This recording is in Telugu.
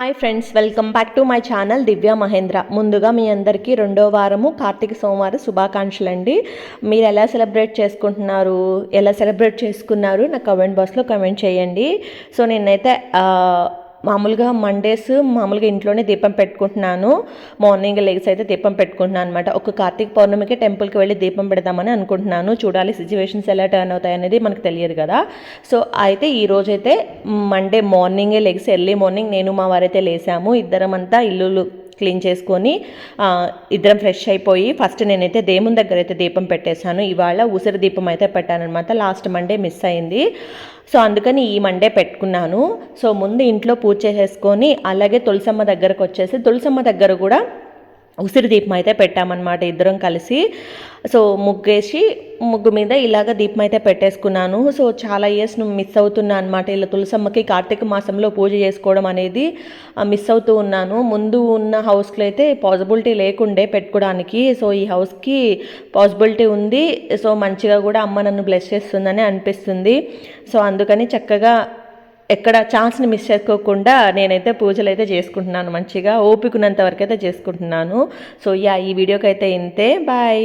Hi friends, welcome back to my channel Divya Mahendra. ముందుగా మీ అందరికీ రెండో వారము కార్తీక సోమవారం శుభాకాంక్షలు అండి. మీరు ఎలా సెలబ్రేట్ చేసుకుంటున్నారు, ఎలా సెలబ్రేట్ చేసుకున్నారు నా కమెంట్ బాక్స్లో కమెంట్ చేయండి. సో నేనైతే మామూలుగా మండేస్ మామూలుగా ఇంట్లోనే దీపం పెట్టుకుంటున్నాను. మార్నింగ్ లెగ్స్ అయితే దీపం పెట్టుకుంటున్నాను అనమాట. ఒక కార్తీక పౌర్ణమికి టెంపుల్కి వెళ్ళి దీపం పెడదామని అనుకుంటున్నాను. చూడాలి సిచ్యువేషన్స్ ఎలా టర్న్ అవుతాయి అనేది మనకు తెలియదు కదా. సో అయితే ఈరోజైతే మండే మార్నింగే లెగ్స్ ఎర్లీ మార్నింగ్ నేను మా వారైతే లేసాము. ఇద్దరం అంతా ఇల్లు క్లీన్ చేసుకొని ఇద్దరం ఫ్రెష్ అయిపోయి ఫస్ట్ నేనైతే దేవుని దగ్గర అయితే దీపం పెట్టేశాను. ఇవాళ ఉసిరి దీపం అయితే పెట్టానమాట. లాస్ట్ మండే మిస్ అయింది. సో అందుకని ఈ మండే పెట్టుకున్నాను. సో ముందు ఇంట్లో పూజ చేసేసుకొని అలాగే తులసమ్మ దగ్గరకు వచ్చేసి తులసమ్మ దగ్గర కూడా ఉసిరి దీపం అయితే పెట్టామన్నమాట ఇద్దరం కలిసి. సో ముగ్గేసి ముగ్గు మీద ఇలాగ దీపం అయితే పెట్టేసుకున్నాను. సో చాలా ఇయర్స్ మిస్ అవుతున్నా అనమాట. ఇలా తులసమ్మకి కార్తీక మాసంలో పూజ చేసుకోవడం అనేది మిస్ అవుతూ ఉన్నాను. ముందు ఉన్న హౌస్లో అయితే పాసిబిలిటీ లేకుండే పెట్టుకోవడానికి. సో ఈ హౌస్కి పాసిబిలిటీ ఉంది. సో మంచిగా కూడా అమ్మ నన్ను బ్లెస్ చేస్తుందని అనిపిస్తుంది. సో అందుకని చక్కగా ఎక్కడ ఛాన్స్ని మిస్ చేసుకోకుండా నేనైతే పూజలు అయితే చేసుకుంటున్నాను. మంచిగా ఓపికనంత వరకు అయితే చేసుకుంటున్నాను. సో ఈ వీడియోకి అయితే ఇంతే. బాయ్.